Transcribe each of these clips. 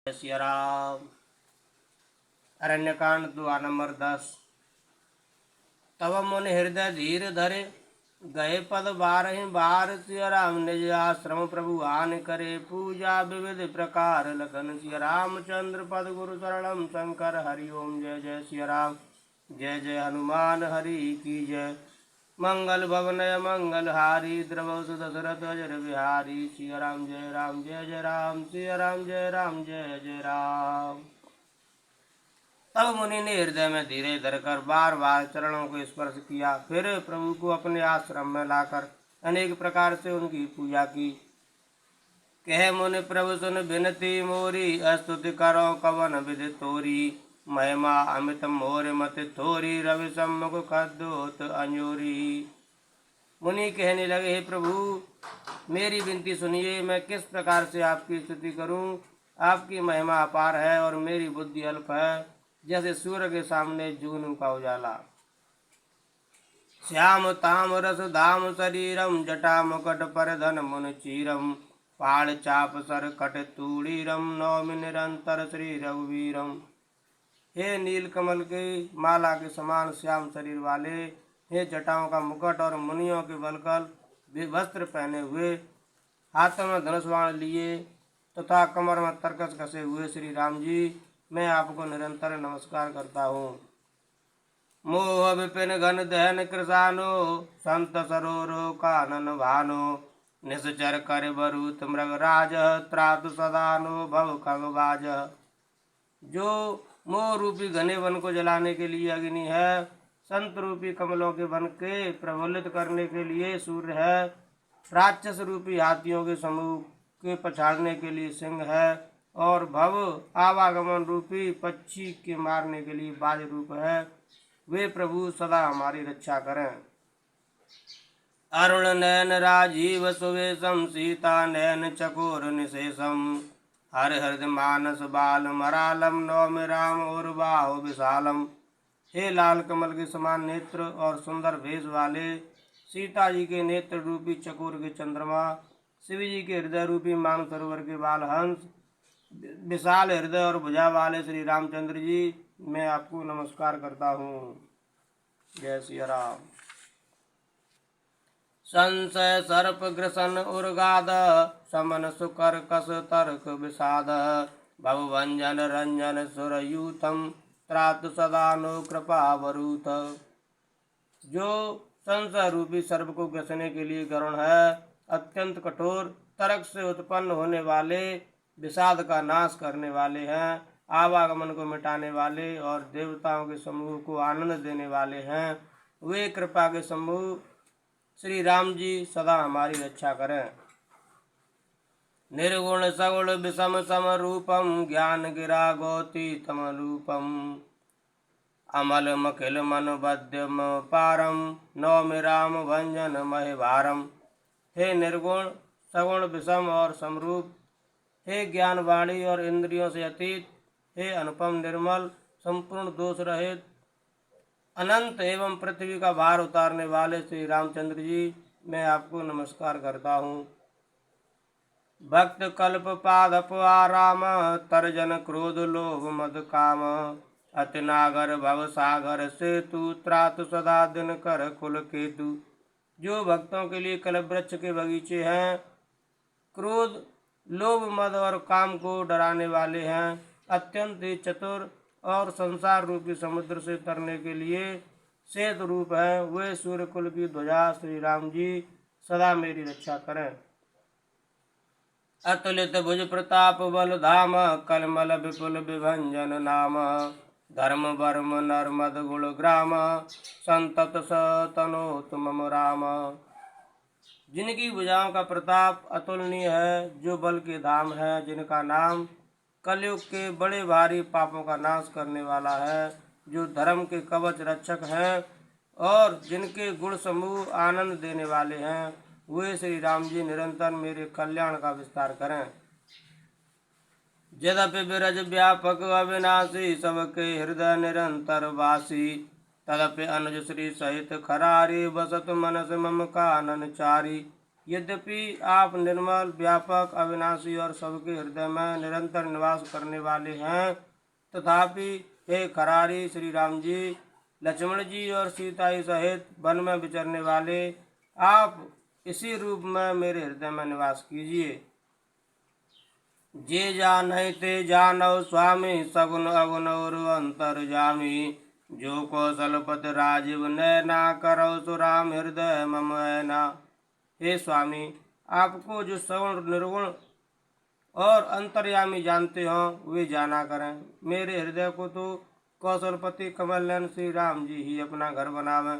जय सिया राम। अरण्यकांड दुआ नंबर 10। तब मुनि हृदय धीर धरे गए पद बारहि बार। सिया राम निज आश्रम प्रभु आन करे पूजा विविध प्रकार लखन। सिया रामचंद्र पद गुरु शरणम शंकर हरि ओम। जय जय सिया राम। जय जय हनुमान हरि की जय। मंगल भवनय मंगल हारी द्रवसु दशरथ अजर बिहारी। सिया राम जय जय राम। सिया राम जय जय राम। तब मुनि ने हृदय में धीरे धरकर बार बार चरणों को स्पर्श किया। फिर प्रभु को अपने आश्रम में लाकर अनेक प्रकार से उनकी पूजा की। कह मुनि प्रभु सुन विनती मोरी। स्तुति करो कवन विधि तोरी। महिमा अमित मोर मत थोरी। रवि सम्मुख खद्योत अंजोरी। मुनि कहने लगे, हे प्रभु मेरी विनती सुनिए। मैं किस प्रकार से आपकी स्तुति करूं। आपकी महिमा अपार है और मेरी बुद्धि अल्प है, जैसे सूर्य के सामने जून का उजाला। श्याम ताम रस धाम शरीरम। जटा मुकट पर धन मुन चीरम। पाड़ चाप सर कट तूड़ीरम। नौमि निरंतर श्री रघुवीरम। हे नील कमल के माला के समान श्याम शरीर वाले, हे जटाओं का मुकुट और मुनियों के वलकल वस्त्र पहने हुए, हाथों में धनुष बाण लिए तथा कमर में तरकस कसे हुए श्री राम जी, मैं आपको निरंतर नमस्कार करता हूँ। मोह विपिन घन दहन कृसानो। संत सरोरो कानन भानो। निश्चर कर बरूत मृग राज। त्रातु सदानो भव खगबाज। जो मोह रूपी घने वन को जलाने के लिए अग्नि है, संत रूपी कमलों के वन के प्रज्वलित करने के लिए सूर्य है, राक्षस रूपी हाथियों के समूह के पछाड़ने के लिए सिंह है, और भव आवागमन रूपी पक्षी के मारने के लिए बाज रूप है, वे प्रभु सदा हमारी रक्षा करें। अरुण नयन राजीव सुवेशम। सीता नयन चकोर निशेषम। हर हृदय मानस बाल मरालम। नौमि राम और बाहु विशालम। हे लाल कमल के समान नेत्र और सुंदर भेष वाले, सीता जी के नेत्र रूपी चकोर के चंद्रमा, शिव जी के हृदय रूपी मान सरोवर के बाल हंस, विशाल हृदय और भुजा वाले श्री रामचंद्र जी, मैं आपको नमस्कार करता हूँ। जय सिया राम। संशय सर्प ग्रसन उर्गाद। समन सुकर कस तर्क विषाद। भवभंजन रंजन सुरयूथम। त्रातु सदानु कृपा वरूथ। जो संशय रूपी सर्प को ग्रसने के लिए गरुण है, अत्यंत कठोर, तर्क से उत्पन्न होने वाले, विषाद का नाश करने वाले हैं, आवागमन को मिटाने वाले और देवताओं के समूह को आनंद देने वाले हैं, वे कृपा के समूह श्री राम जी सदा हमारी रक्षा करें। निर्गुण सगुण विषम सम रूपम। ज्ञान गिरा गौती तम रूपम। अमल मखिल मन बद्यम पारम। नौमि राम भंजन महि भारम। हे निर्गुण सगुण विषम और समरूप, हे ज्ञान वाणी और इंद्रियों से अतीत, हे अनुपम निर्मल संपूर्ण दोष रहित अनंत एवं पृथ्वी का भार उतारने वाले श्री रामचंद्र जी, मैं आपको नमस्कार करता हूँ। भक्त कल्प पादप आराम। तर्जन क्रोध लोभ मद काम। अति नागर भव सागर सेतु। त्रातु सदा दिन कर कुल केतु। जो भक्तों के लिए कल्प वृक्ष के बगीचे हैं, क्रोध लोभ मद और काम को डराने वाले हैं, अत्यंत ही चतुर और संसार रूपी समुद्र से तरने के लिए सेतु रूप है, वे सूर्य कुल की ध्वजा श्री राम जी सदा मेरी रक्षा करें। अतुलित भुज प्रताप बल धाम। कलमल विपुल विभंजन नाम। धर्म वर्म नर्मद गुण ग्राम। संतत सतनोत मम राम। जिनकी भुजाओं का प्रताप अतुलनीय है, जो बल के धाम है, जिनका नाम कलयुग के बड़े भारी पापों का नाश करने वाला है, जो धर्म के कवच रक्षक हैं और जिनके गुण समूह आनंद देने वाले हैं, वे श्री राम जी निरंतर मेरे कल्याण का विस्तार करें। यद्यपि विरज व्यापक अविनाशी। सबके हृदय निरंतर वासी। तदपि अनुज श्री सहित खरारी। बसत मनस मम कानन चारी। यद्यपि आप निर्मल, व्यापक, अविनाशी और सबके हृदय में निरंतर निवास करने वाले हैं, तथापि हे खरारी श्री राम जी, लक्ष्मण जी और सीता जी सहित वन में विचरने वाले आप इसी रूप में मेरे हृदय में निवास कीजिए। जे जानहि ते जानौ स्वामी, सगुन अगुन और अंतर्जामी। जो कौशलपति राजीव नैना, करौ सुराम हृदय मम ऐना। हे स्वामी, आपको जो सगुण, निर्गुण और अंतर्यामी जानते हो वे जाना करें। मेरे हृदय को तो कौशलपति कमल नयन श्री राम जी ही अपना घर बनावें।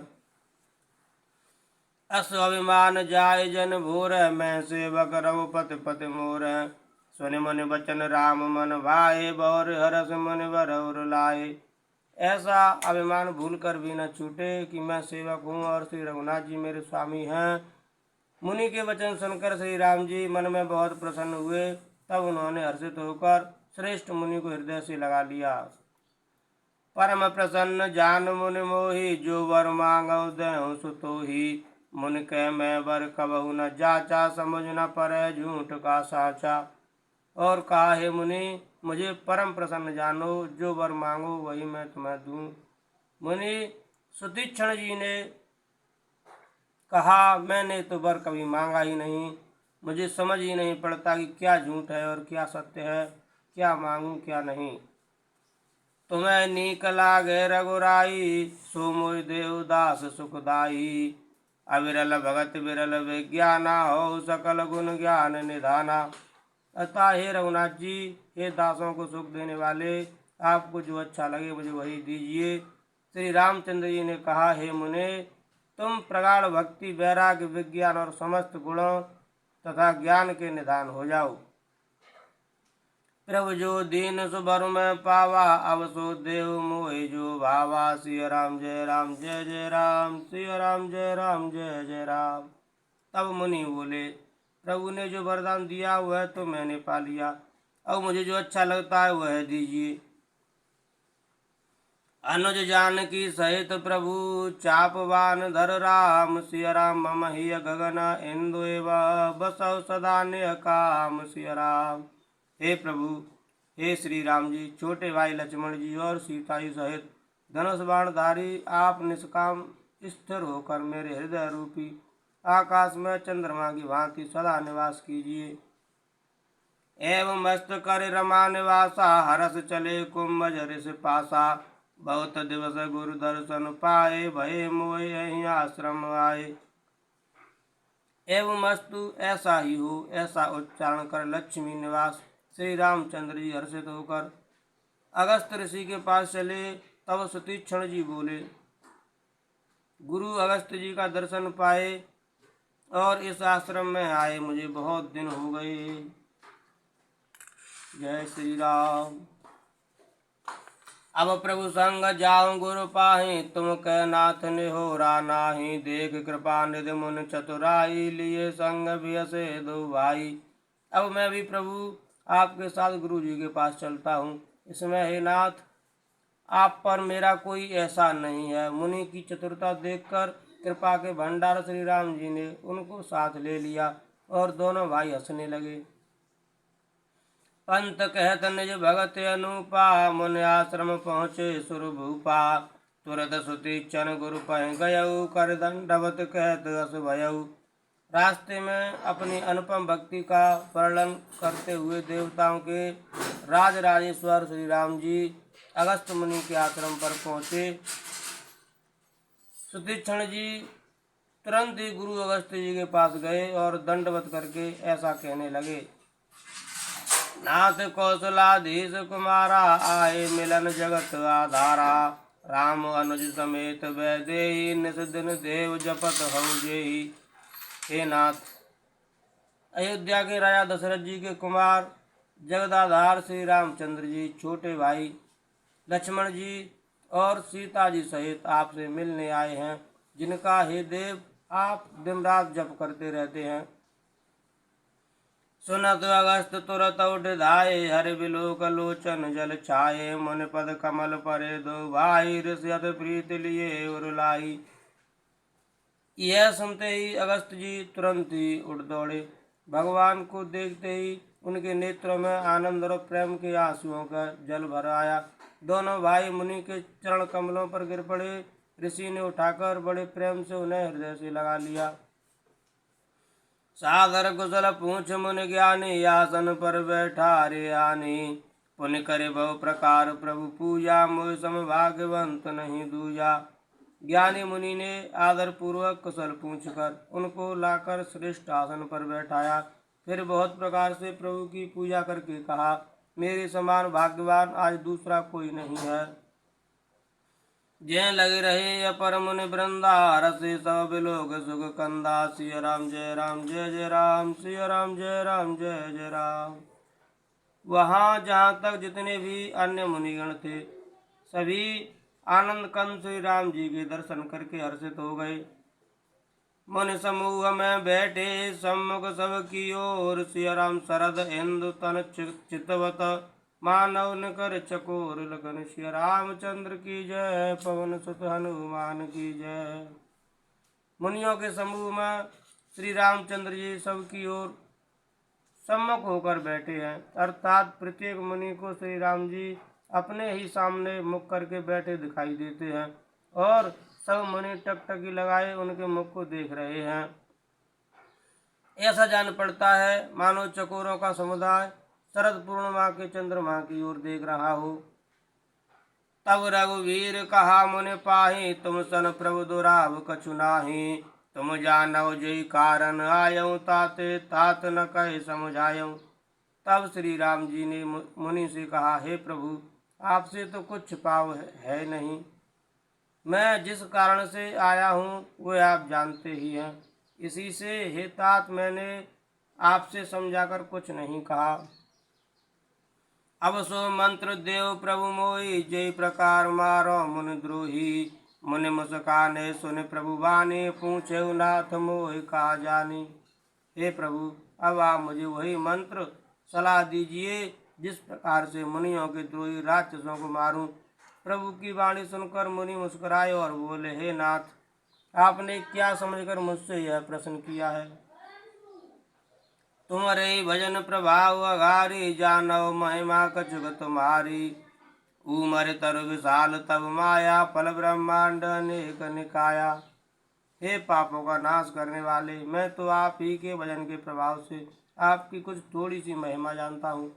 अस अभिमान जाय जन भोर, मैं सेवक रघुपति पति मोर। सुनि मुनि बचन राम मन भाए, बौर हरस मुनि बरौर लाए। ऐसा अभिमान भूल कर भी न छूटे कि मैं सेवक हूँ और श्री रघुनाथ जी मेरे स्वामी हैं। मुनि के वचन सुनकर श्री राम जी मन में बहुत प्रसन्न हुए। तब उन्होंने हर्षित होकर श्रेष्ठ मुनि को हृदय से लगा लिया। परम प्रसन्न जान मुनि मोहि, जो वर मांगौ देहु सुतोहि। मुनि कह मैं वर कबहु न जाचा, समझ न परै झूठ का साचा। और कहा हे मुनि, मुझे परम प्रसन्न जानो, जो वर मांगो वही मैं तुम्हें दूं। मुनि सुतीक्षण जी ने कहा, मैंने तो वर कभी मांगा ही नहीं, मुझे समझ ही नहीं पड़ता कि क्या झूठ है और क्या सत्य है, क्या मांगूं क्या नहीं। तुम्हें नीक लागे रघुराई, सो मोहि देहु दास सुखदाई। अविरल भगत विरल विज्ञाना, हो सकल गुण ज्ञान निधाना। अतः हे रघुनाथ जी, हे दासों को सुख देने वाले, आपको जो अच्छा लगे मुझे वही दीजिए। श्री रामचंद्र जी ने कहा, हे मुने, तुम प्रगाढ़ भक्ति, वैराग्य, विज्ञान और समस्त गुणों तथा ज्ञान के निधान हो जाओ। प्रभु जो दीन सुभर में पावा, अब सो देव मोहि जो भावा। सिया राम जय राम जय जय राम, सिया राम जय राम जय जय राम। तब मुनि बोले, प्रभु ने जो वरदान दिया वह तो मैंने पा लिया, अब मुझे जो अच्छा लगता है वह दीजिए। अनुज जानकी सहित प्रभु, चापवान धर राम। सिया राम मम हिय गगन इंदु एव, बसौ सदा नेह काम। सिया राम। हे प्रभु, हे श्री राम जी, छोटे भाई लक्ष्मण जी और सीता जी सहित धनुष बाणधारी आप निष्काम स्थिर होकर मेरे हृदय रूपी आकाश में चंद्रमा की भांति सदा निवास कीजिए। एवं मस्त कर रमा निवासा, हरस चले कुंभ ऋषि पासा। बहुत दिवस गुरु दर्शन पाए, भय मोहि यहीं आश्रम आए। एवं मस्तु ऐसा ही हो, ऐसा उच्चारण कर लक्ष्मी निवास श्री रामचंद्र जी हर्षित होकर अगस्त ऋषि के पास चले। तब सुतीक्षण जी बोले, गुरु अगस्त जी का दर्शन पाए और इस आश्रम में आए मुझे बहुत दिन हो गए। जय श्री राम। अब प्रभु संग जाऊं गुरु पाहि, तुम कह नाथ निहोरा नाही। देख कृपा निधि मुनि चतुराई, लिए संग भियसे दो भाई। अब मैं भी प्रभु आपके साथ गुरु जी के पास चलता हूँ। इसमें हे नाथ, आप पर मेरा कोई एहसान नहीं है। मुनि की चतुरता देखकर कृपा के भंडार श्री राम जी ने उनको साथ ले लिया और दोनों भाई हंसने लगे। पंत कहत निज भगत अनुपा, मुनि आश्रम पहुँचे सुरभूपा। तुरत सुतीक्षण गुरु पहि गयऊ, कर दंडवत कहत हस भयऊ। रास्ते में अपनी अनुपम भक्ति का वर्णन करते हुए देवताओं के राजराजेश्वर श्री राम जी अगस्त मुनि के आश्रम पर पहुँचे। सुतीक्षण जी तुरंत ही गुरु अगस्त जी के पास गए और दंडवत करके ऐसा कहने लगे, नाथ कौशलाधीश कुमारा, आए मिलन जगत आधारा। राम अनुज समेत वैदेही, निस दिन देव जपत हऊ जेही। हे नाथ, अयोध्या के राजा दशरथ जी के कुमार जगदाधार श्री रामचंद्र जी, छोटे भाई लक्ष्मण जी और सीता जी सहित आपसे मिलने आए हैं, जिनका हे देव आप दिन रात जप करते रहते हैं। सुनत अगस्त तुरत उठ धाये, हरि बिलोक लोचन जल छाये। मुनि पद कमल परे दो भाई, ऋषि प्रीत लिए उरुलाई। यह सुनते ही अगस्त जी तुरंत ही उठ दौड़े। भगवान को देखते ही उनके नेत्रों में आनंद और प्रेम के आंसुओं का जल भर आया। दोनों भाई मुनि के चरण कमलों पर गिर पड़े। ऋषि ने उठाकर बड़े प्रेम से उन्हें हृदय से लगा लिया। सादर कुशल पूछ मुनि ज्ञानी, आसन पर बैठा रे आनी। पुण्य करे बहु प्रकार प्रभु पूजा, मोह सम भाग्यवंत नहीं दूजा। ज्ञानी मुनि ने आदर पूर्वक कुशल पूछकर उनको लाकर श्रेष्ठ आसन पर बैठाया। फिर बहुत प्रकार से प्रभु की पूजा करके कहा, मेरे समान भाग्यवान आज दूसरा कोई नहीं है। जय लगे रहे अपर मुनि वृंदा, रसे सब बिलोक सुख कंदा। सिय राम जय राम जय जय राम, सिय राम जय राम जय जय राम। वहाँ जहाँ तक जितने भी अन्य मुनिगण थे सभी आनंद कंद श्री राम जी के दर्शन करके हर्षित हो गए। मुनि समूह में बैठे सम्मुख सब की ओर, सिय राम शरद इंदु तन चितवत। मानव न कर चकोर लगन, सिय रामचंद्र की जय, पवन सुत हनुमान की जय। मुनियों के समूह में श्री रामचंद्र जी सबकी ओर सम्मुख होकर बैठे हैं, अर्थात प्रत्येक मुनि को श्री राम जी अपने ही सामने मुख करके बैठे दिखाई देते हैं और सब मुनि टकटकी लगाए उनके मुख को देख रहे हैं। ऐसा जान पड़ता है मानो चकोरों का समुदाय शरद पूर्णिमा के चंद्रमा की ओर देख रहा हो। तब रघुवीर कहा मुनि पाहि, तुम सन प्रभु दुराव कछु नाहि। तुम जानो जय कारण आयऊ, ताते तात न कहे समझायऊ। तब श्री राम जी ने मुनि से कहा, हे प्रभु आपसे तो कुछ छिपाव है नहीं। मैं जिस कारण से आया हूँ वह आप जानते ही हैं। इसी से हे तात मैंने आपसे समझाकर कुछ नहीं कहा। अब सो मंत्र देव प्रभु मोहि, जय प्रकार मारो मुनि द्रोही। मुनि मुस्काने सुन प्रभु बानी, पूछे नाथ मोहि कहा जानी। हे प्रभु अब आप मुझे वही मंत्र सलाह दीजिए जिस प्रकार से मुनियों के द्रोही राक्षसों को मारूं। प्रभु की वाणी सुनकर मुनि मुस्कुराए और बोले, हे नाथ आपने क्या समझकर मुझसे यह प्रश्न किया है। तुम्हारे भजन प्रभाव अघारी, जानव महिमा कछुक तुम्हारी। उमर तरु विशाल तब माया, फल ब्रह्मांड अनेक निकाया। हे पापों का नाश करने वाले, मैं तो आप ही के भजन के प्रभाव से आपकी कुछ थोड़ी सी महिमा जानता हूँ।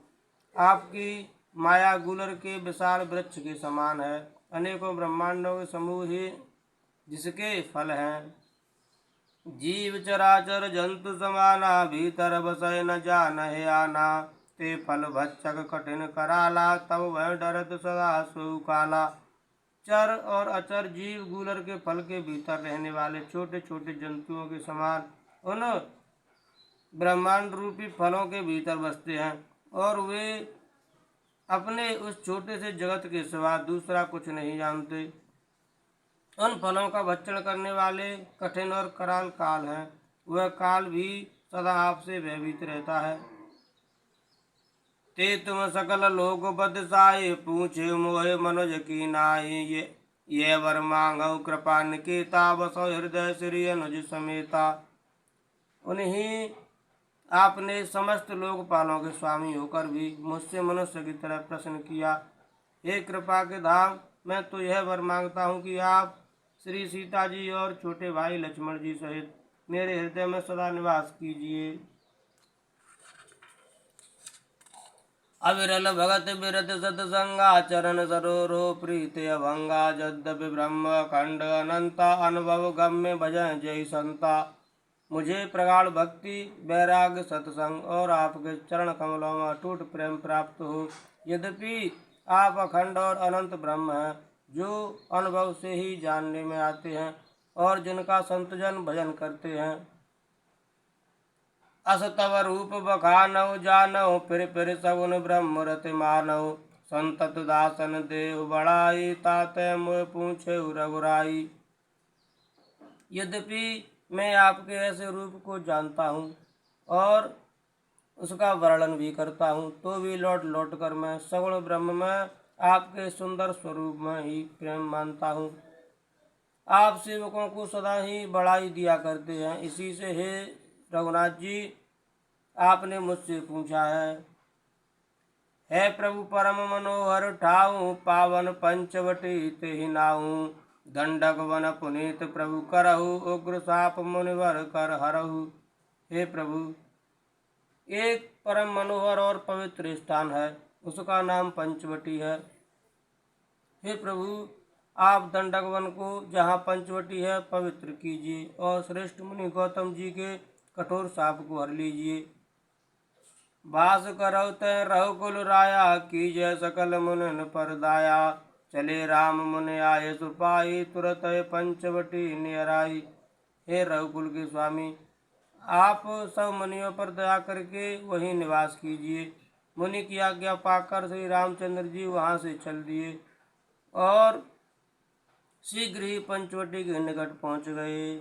आपकी माया गुलर के विशाल वृक्ष के समान है, अनेकों ब्रह्मांडों के समूह ही जिसके फल हैं। जीव चराचर जंतु समाना, भीतर बसय न जानहि आना। ते फल भक्षक कठिन कराला, तब वह डरत सदा सो काला। चर और अचर जीव गूलर के फल के भीतर रहने वाले छोटे छोटे जंतुओं के समान उन ब्रह्मांड रूपी फलों के भीतर बसते हैं और वे अपने उस छोटे से जगत के सिवा दूसरा कुछ नहीं जानते। उन फलों का भक्षण करने वाले कठिन और कराल काल है, वह काल भी सदा आपसे भयभीत रहता है। ते तुम सकल लोक बदसाई, पूछे मोहे मनुज की नाई। ये वर मांगो कृपा निकेता, बसो हृदय श्री अनुज समेता। उन्हीं आपने समस्त लोकपालों के स्वामी होकर भी मुझसे मनुष्य की तरह प्रश्न किया। हे कृपा के धाम, मैं तो यह वर मांगता हूँ कि आप श्री सीता जी और छोटे भाई लक्ष्मण जी सहित मेरे हृदय में सदा निवास कीजिए। अविरल भगत बिरत सतसंगा, चरण सरोरो प्रीत अभंगा। यद्यपि ब्रह्म खंड अनंता, अनुभव गम्य भजन जय संता। मुझे प्रगाढ़ भक्ति वैराग्य सत्संग और आपके चरण कमलों में अटूट प्रेम प्राप्त हो। यद्यपि आप अखंड और अनंत ब्रह्म हैं, जो अनुभव से ही जानने में आते हैं और जिनका संतजन भजन करते हैं। अस तव रूप बखानौ, जानौ फिर सगुन ब्रह्म रति मानौ। संतत दासन देव बड़ाई, ताते मोह पूछे रघुराई। यद्यपि मैं आपके ऐसे रूप को जानता हूँ और उसका वर्णन भी करता हूँ, तो भी लौट लौट कर मैं सगुण ब्रह्म में आपके सुंदर स्वरूप में ही प्रेम मानता हूँ। आप सेवकों को सदा ही बढ़ाई दिया करते हैं। इसी से हे रघुनाथ जी, आपने मुझसे पूछा है प्रभु परम मनोहर ठाऊं, पावन पंचवटी तेहि नाऊं, दंडक वन पुनीत प्रभु करहु, उग्र साप मुनिवर कर हरहु। हे प्रभु, एक परम मनोहर और पवित्र स्थान है, उसका नाम पंचवटी है। हे प्रभु, आप दंडक वन को जहाँ पंचवटी है पवित्र कीजिए और श्रेष्ठ मुनि गौतम जी के कठोर शाप को हर लीजिए। वास करौ तय रघुकुल राया, कीजय सकल मुनिन पर दाया, चले राम मुनि आये सुपाई, तुरत पंचवटी नियराई। हे रघुकुल के स्वामी, आप सब मुनियों पर दया करके वहीं निवास कीजिए। मुनि की आज्ञा पाकर श्री रामचंद्र जी वहां से चल दिए और शीघ्र ही पंचवटी के निकट पहुंच गए।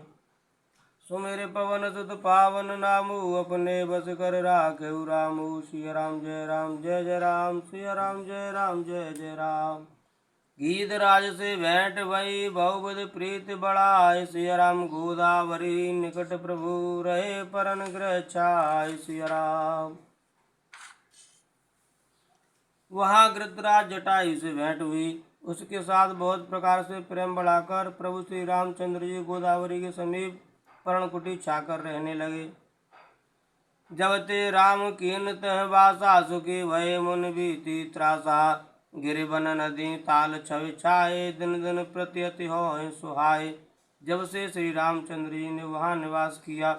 सुमेरे पवन सुत पावन नामु, अपने बस कर राखेउ रामु। सिया राम जय राम जय जय राम, सिया राम जय राम जय जय राम। गीत राज से भेंट भई, बहुविध प्रीत बढ़ाय, सिया राम गोदावरी निकट प्रभु रहे परन ग्रह छाय। सिया राम। वहाँ गृतराज जटायु से भेंट हुई, उसके साथ बहुत प्रकार से प्रेम बढ़ाकर प्रभु श्री रामचंद्र जी गोदावरी के समीप पर्णकुटी छाकर रहने लगे। जब ते राम कीन तह वासा, सुखी भय मुन बीती त्रासा, गिरिवन नदी ताल छवि छाए, दिन दिन प्रति अति होय सुहाय। जब से श्री रामचंद्र जी ने वहाँ निवास किया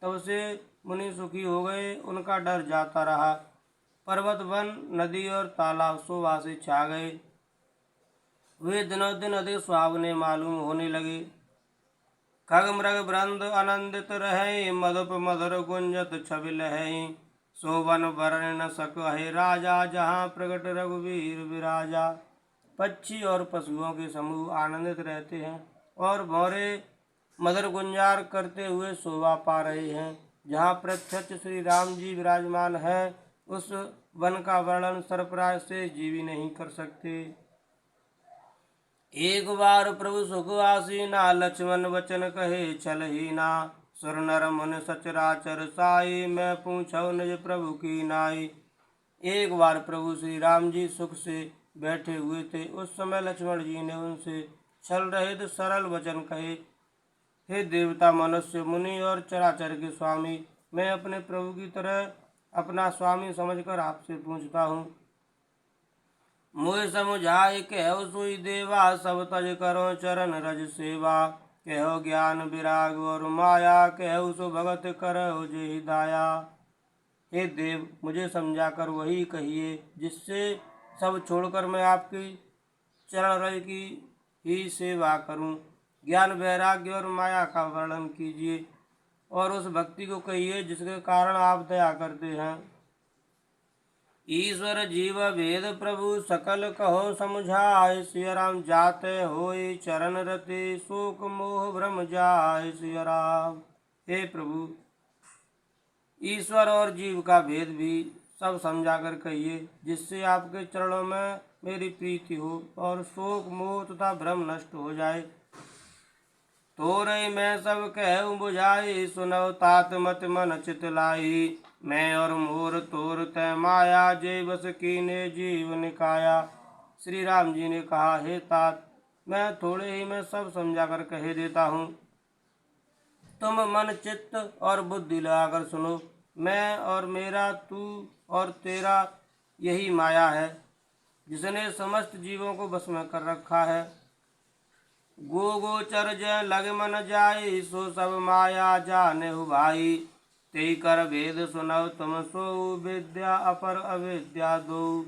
तब से मुनि सुखी हो गए, उनका डर जाता रहा। पर्वत वन नदी और तालाब शोभा से छा गए, वे दिनों दिन अधिक सुहावने मालूम होने लगे। खग मृग वृंद आनंदित रहे, मधुप मधुर गुंजत छवि लहे, शोभन वर्ण न सकहि राजा, जहाँ प्रगट रघुवीर विराजा। पक्षी और पशुओं के समूह आनंदित रहते हैं और भौरे मधुर गुंजार करते हुए शोभा पा रहे हैं। जहाँ प्रत्यक्ष श्री राम जी विराजमान है, उस वन का वर्णन सरप्राज से जीवी नहीं कर सकते। एक बार प्रभु सुख आसीना, लक्ष्मण वचन कहे छल ही ना, सुर नर मुनि सचराचर साई, मैं पूछौ निज प्रभु की नाई। एक बार प्रभु श्री राम जी सुख से बैठे हुए थे। उस समय लक्ष्मण जी ने उनसे छल रहित सरल वचन कहे, हे देवता, मनुष्य, मुनि और चराचर के स्वामी, मैं अपने प्रभु की तरह अपना स्वामी समझकर आपसे पूछता हूँ। मोह समुझाय कहो सोई देवा, सब तज करो चरण रज सेवा, कहो ज्ञान विराग और माया, कहो सो भगत करो जेहि दाया। हे देव, मुझे समझाकर वही कहिए जिससे सब छोड़कर मैं आपकी चरण रज की ही सेवा करूं। ज्ञान वैराग्य और माया का वर्णन कीजिए और उस भक्ति को कहिए जिसके कारण आप दया करते हैं। ईश्वर जीव भेद प्रभु सकल कहो समझाय, सिया राम जाते होय चरण रते, शोक मोह भ्रम जाय। सिया राम। हे प्रभु, ईश्वर और जीव का भेद भी सब समझा कर कहिए जिससे आपके चरणों में मेरी प्रीति हो और शोक मोह तथा भ्रम नष्ट हो जाए। तोरई मैं सब कहूँ बुझाई, सुनौ तात मत मन चित लाई, मैं और मोर तोर तय माया, जय बस कीने जीव निकाया। श्री राम जी ने कहा, हे तात, मैं थोड़े ही में सब समझा कर कह देता हूँ, तुम मन चित्त और बुद्धि लगाकर सुनो। मैं और मेरा, तू और तेरा यही माया है जिसने समस्त जीवों को बस में कर रखा है। गो गोचर जय लग मन जाई, सो सब माया जाने हो भाई, तेई कर भेद सुनौ तुम सो, विद्या अपर अविद्या दो।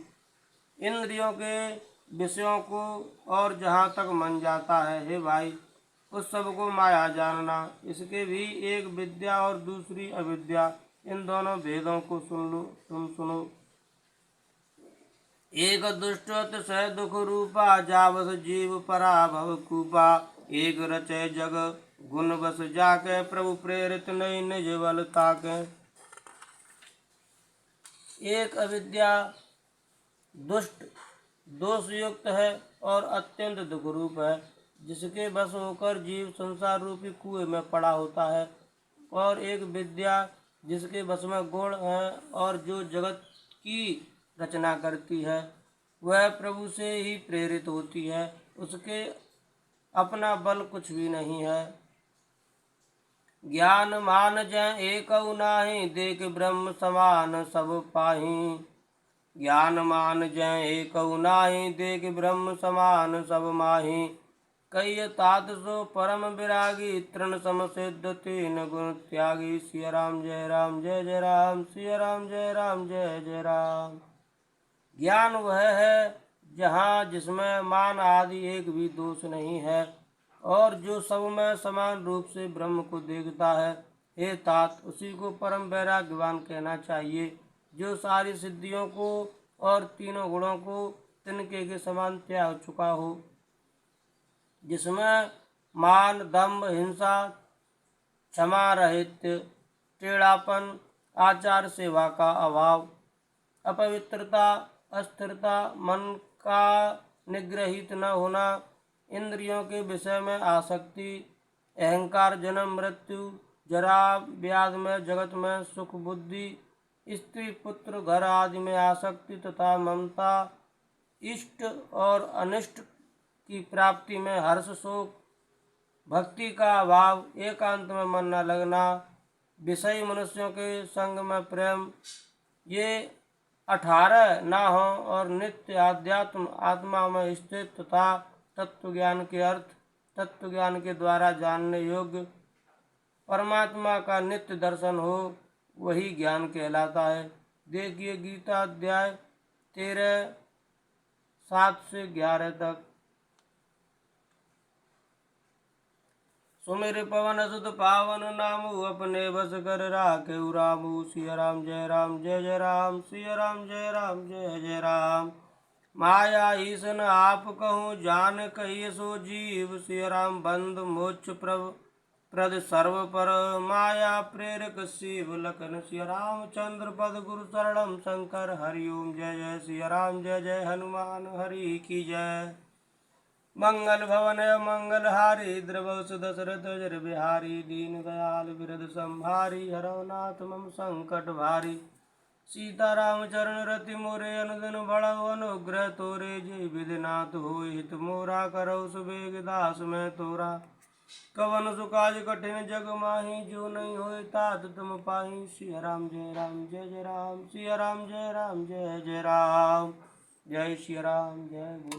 इंद्रियों के विषयों को और जहाँ तक मन जाता है, हे भाई, उस सब को माया जानना। इसके भी एक विद्या और दूसरी अविद्या, इन दोनों भेदों को सुन लो, तुम सुनो। एक दुष्ट अतिशय दुख रूपा, जावस जीव पराभव कूपा, एक रचय जग गुण बस जाके, प्रभु प्रेरित नहीं निज बल ताके। एक अविद्या दुष्ट दोष युक्त है और अत्यंत दुख रूप है। जिसके बस होकर जीव संसार रूपी कुएं में पड़ा होता है, और एक विद्या जिसके बस में गुण है और जो जगत की रचना करती है, वह प्रभु से ही प्रेरित होती है। उसके अपना बल कुछ भी नहीं है। ज्ञान मान जय एकउ नाहि, देख ब्रह्म समान सब पाहि। ज्ञान मान जय एकउ नाहि, देख ब्रह्म समान सब माहि। कई तात सो परम विरागी, तृण सम सिद्ध तीन गुण त्यागी। सिया राम जय राम जय जय राम, सिया राम जय राम जय जय राम। ज्ञान वह है जहाँ जिसमें मान आदि एक भी दोष नहीं है, और जो सब में समान रूप से ब्रह्म को देखता है। हे तात, उसी को परम वैराग्यवान कहना चाहिए, जो सारी सिद्धियों को और तीनों गुणों को तिनके के समान त्याग चुका हो, जिसमें मान, दंभ, हिंसा, क्षमा रहित, टेढ़ापन, आचार सेवा का अभाव, अपवित्रता, अस्थिरता, मन का निग्रहित न होना, इंद्रियों के विषय में आसक्ति, अहंकार, जन्म मृत्यु, जरा व्याधि में, जगत में सुख बुद्धि, स्त्री पुत्र घर आदि में आसक्ति तथा ममता, इष्ट और अनिष्ट की प्राप्ति में हर्ष शोक, भक्ति का अभाव, एकांत में मन न लगना, विषयी मनुष्यों के संग में प्रेम, ये 18 ना हो, और नित्य आध्यात्म आत्मा में स्थित तथा तत्व ज्ञान के अर्थ तत्व ज्ञान के द्वारा जानने योग्य परमात्मा का नित्य दर्शन हो, वही ज्ञान कहलाता है। देखिए गीता अध्याय 13 7 से 11 तक। सुमिर पवन सुत पावन, नामु अपने बस कर राखे रामु। सिया राम जय राम जय जय राम, सिया राम जय राम जय जय राम। माया ईसन आप कहूँ, जान कहिए सो जीव। सिया राम बंद मोक्ष प्रद सर्व पर, माया प्रेरक शिव लखन। सिया रामचंद्र पद गुरु शरणम शंकर, हरिओम जय जय सिया राम जय जय हनुमान हरि की जय। मंगल भवन मंगल हारी, द्रवस दशरथ जर बिहारी। दीन दयाल बिरद संभारी, हरौ नाथ मम संकट भारी। सीता राम चरण रति मोरे, अनुदिन बड़ो अनुग्रह तोरे। जय विधिनाथ होय हित मोरा, करौ सुबेग दास मैं तोरा। कवन सुकाज कठिन जग माही, जो नहीं होय तात तुम पाही। सिया राम जय राम जय जय राम, सिया राम जय राम जय जय राम। जय श्री राम जय।